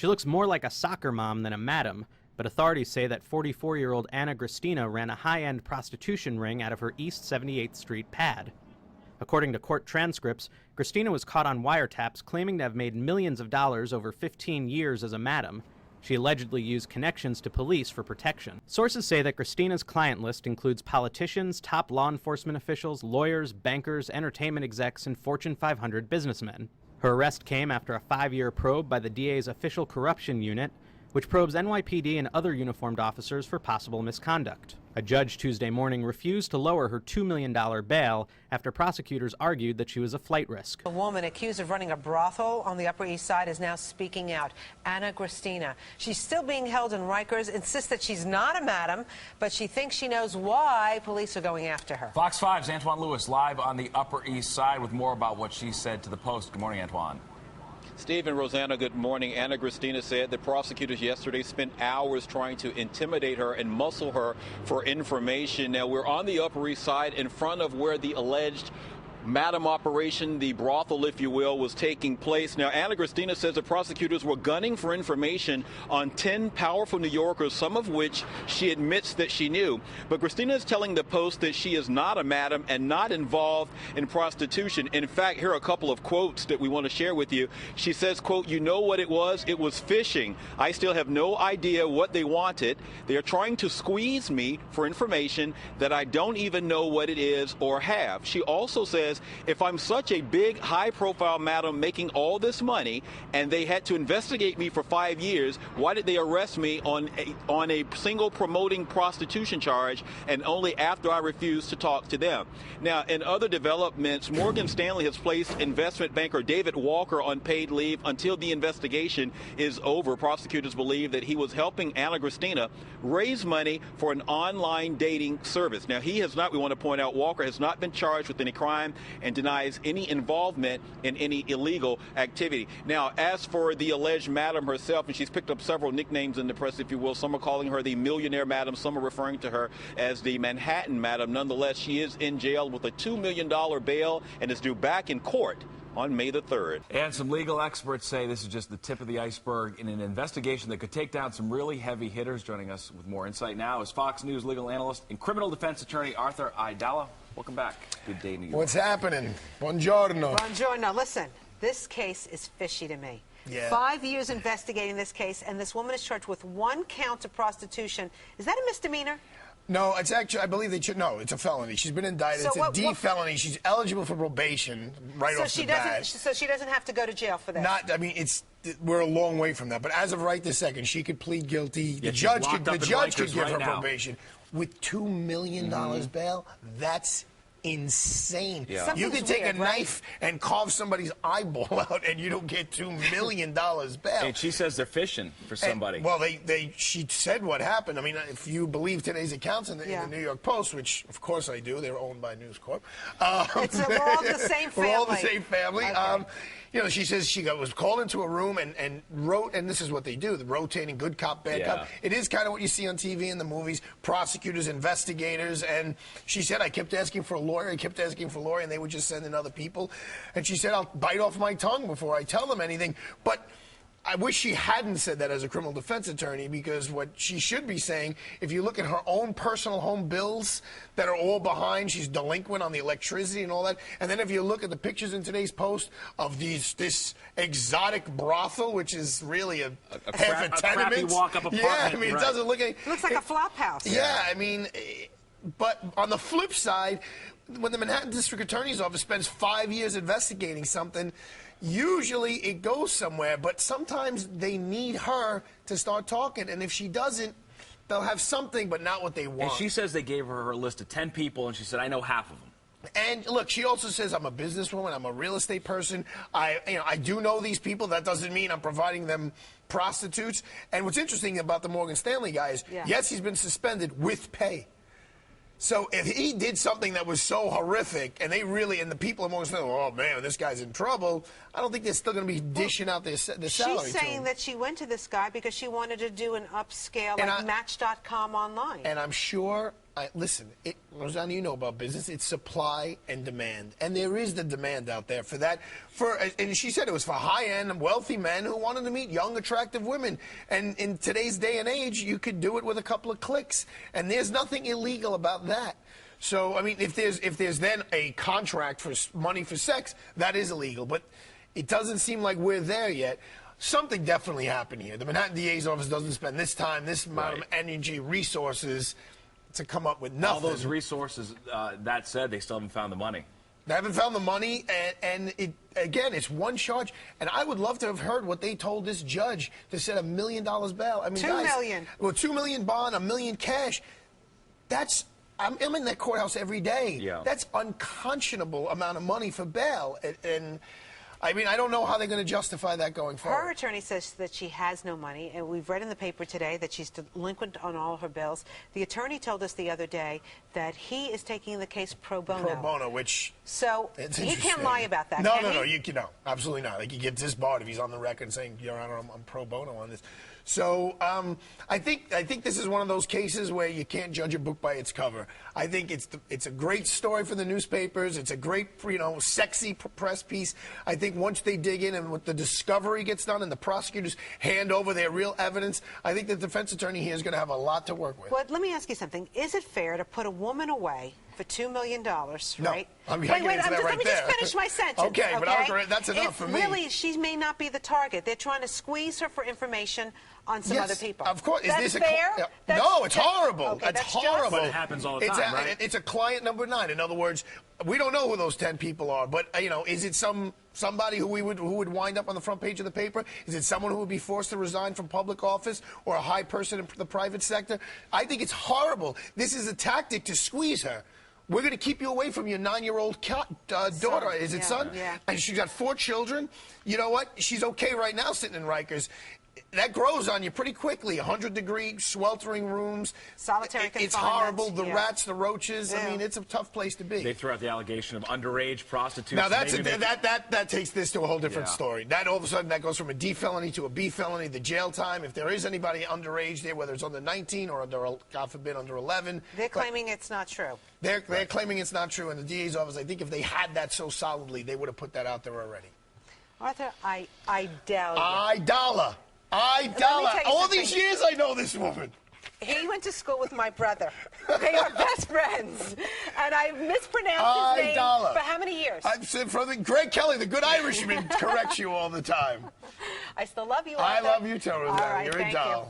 She looks more like a soccer mom than a madam, but authorities say that 44-year-old Anna Gristina ran a high-end prostitution ring out of her East 78th Street pad. According to court transcripts, Gristina was caught on wiretaps claiming to have made millions of dollars over 15 years as a madam. She allegedly used connections to police for protection. Sources say that Gristina's client list includes politicians, top law enforcement officials, lawyers, bankers, entertainment execs, and Fortune 500 businessmen. Her arrest came after a 5-year probe by the DA's Official Corruption Unit, which probes NYPD and other uniformed officers for possible misconduct. A judge Tuesday morning refused to lower her $2 million bail after prosecutors argued that she was a flight risk. A woman accused of running a brothel on the Upper East Side is now speaking out. Anna Gristina. She's still being held in Rikers, insists that she's not a madam, but she thinks she knows why police are going after her. Fox 5's Antoine Lewis live on the Upper East Side with more about what she said to the Post. Good morning, Antoine. Steve and Rosanna, good morning. Anna Gristina said that prosecutors yesterday spent hours trying to intimidate her and muscle her for information. Now, we're on the Upper East Side in front of where the alleged madam operation, the brothel, if you will, was taking place. Now, Anna Gristina says the prosecutors were gunning for information on 10 powerful New Yorkers, some of which she admits that she knew. But Gristina is telling the Post that she is not a madam and not involved in prostitution. In fact, here are a couple of quotes that we want to share with you. She says, quote, "You know what it was? It was fishing. I still have no idea what they wanted. They are trying to squeeze me for information that I don't even know what it is or have." She also says, if I'm such a big, high-profile madam making all this money and they had to investigate me for 5 years, why did they arrest me on a single promoting prostitution charge and only after I refused to talk to them? Now, in other developments, Morgan Stanley has placed investment banker David Walker on paid leave until the investigation is over. Prosecutors believe that he was helping Anna Gristina raise money for an online dating service. Now, he has not, we want to point out, Walker has not been charged with any crime and denies any involvement in any illegal activity. Now, as for the alleged madam herself, and she's picked up several nicknames in the press, if you will, some are calling her the Millionaire Madam, some are referring to her as the Manhattan Madam. Nonetheless, she is in jail with a $2 million bail and is due back in court on May the 3rd. And some legal experts say this is just the tip of the iceberg in an investigation that could take down some really heavy hitters. Joining us with more insight now is Fox News legal analyst and criminal defense attorney Arthur Aidala. Welcome back. Good day to you. What's happening? Buongiorno. Buongiorno. Listen, this case is fishy to me. Yeah. 5 years investigating this case, and this woman is charged with 1 count of prostitution. Is that a misdemeanor? No, it's actually, I believe they should, no, it's a felony. She's been indicted. So it's a D felony. She's eligible for probation right off the bat. So she doesn't have to go to jail for that? Not, I mean, we're a long way from that. But as of right this second, she could plead guilty. The judge could give her probation. With $2 million bail, that's insane. Yeah. You can take a knife and carve somebody's eyeball out, and you don't get $2 million bail. And she says they're fishing for somebody. And, well, she said what happened. I mean, if you believe today's accounts in the New York Post, which of course I do, they're owned by News Corp. We're all the same family. We're all the same family. Okay. You know, she says she was called into a room and wrote, and this is what they do, the rotating good cop, bad cop. It is kind of what you see on TV and the movies, prosecutors, investigators, and she said, I kept asking for a lawyer, and they would just send in other people. And she said, I'll bite off my tongue before I tell them anything. But I wish she hadn't said that as a criminal defense attorney, because what she should be saying, if you look at her own personal home bills that are all behind, she's delinquent on the electricity and all that. And then if you look at the pictures in today's Post of this exotic brothel, which is really a half a tenement. Crappy walk-up apartment. Yeah, I mean, it doesn't look... It looks like a flop house. Yeah, I mean... But on the flip side, when the Manhattan District Attorney's Office spends 5 years investigating something, usually it goes somewhere, but sometimes they need her to start talking, and if she doesn't, they'll have something, but not what they want. And she says they gave her list of 10 people, and she said, I know half of them. And look, she also says, I'm a businesswoman, I'm a real estate person, I do know these people. That doesn't mean I'm providing them prostitutes. And what's interesting about the Morgan Stanley guy is, yes, he's been suspended with pay. So if he did something that was so horrific, and the people at Morgan Stanley, oh man, this guy's in trouble, I don't think they're still going to be dishing out the salary. She's saying that she went to this guy because she wanted to do an upscale, like Match.com online. And I'm sure listen, Rosanna, you know about business. It's supply and demand. And there is the demand out there for that. And she said it was for high-end, wealthy men who wanted to meet young, attractive women. And in today's day and age, you could do it with a couple of clicks. And there's nothing illegal about that. So, I mean, if there's then a contract for money for sex, that is illegal. But it doesn't seem like we're there yet. Something definitely happened here. The Manhattan DA's office doesn't spend this time, this amount of energy, resources to come up with nothing. All those resources, that said, they still haven't found the money. They haven't found the money, and again, it's one charge. And I would love to have heard what they told this judge to set $1 million bail. I mean, $2 million. Well, $2 million bond, $1 million cash. I'm in that courthouse every day. Yeah. That's unconscionable amount of money for bail, and I mean, I don't know how they're going to justify that going forward. Her attorney says that she has no money, and we've read in the paper today that she's delinquent on all her bills. The attorney told us the other day that he is taking the case pro bono. Pro bono, which... So he can't lie about that, No, can no, he? no, absolutely not. Like, he gets disbarred if he's on the record saying, Your Honor, I'm pro bono on this. So I think this is one of those cases where you can't judge a book by its cover. I think it's a great story for the newspapers. It's a great, sexy press piece. I think once they dig in and with the discovery gets done and the prosecutors hand over their real evidence, I think the defense attorney here is going to have a lot to work with. Well, let me ask you something. Is it fair to put a woman away for $2 million, right? No. Wait, let me just finish my sentence. Okay, but that's enough for me. Really, she may not be the target. They're trying to squeeze her for information on some other people. Of course. That's fair? No, it's horrible. Okay, that's horrible. But it happens all the time, right? It's a client number 9. In other words, we don't know who those 10 people are, but is it somebody who would wind up on the front page of the paper? Is it someone who would be forced to resign from public office or a high person in the private sector? I think it's horrible. This is a tactic to squeeze her. We're going to keep you away from your 9-year-old daughter. Is it son? Yeah. And she's got 4 children. You know what? She's okay right now sitting in Rikers. That grows on you pretty quickly. 100-degree, sweltering rooms. Solitary confinement. It's horrible. The rats, the roaches. Yeah. I mean, it's a tough place to be. They threw out the allegation of underage prostitutes. Now, that takes this to a whole different story. That all of a sudden, that goes from a D felony to a B felony, the jail time. If there is anybody underage there, whether it's under 19 or under, God forbid, under 11. They're claiming it's not true. They're claiming it's not true. And the DA's office, I think if they had that so solidly, they would have put that out there already. Arthur, I doubt it. All these years I know this woman. He went to school with my brother. They are best friends. And I mispronounced his name for how many years? Greg Kelly, the good Irishman, corrects you all the time. I still love you, Arthur. I love you too, Rosanna. All right, You're a thank doll. you.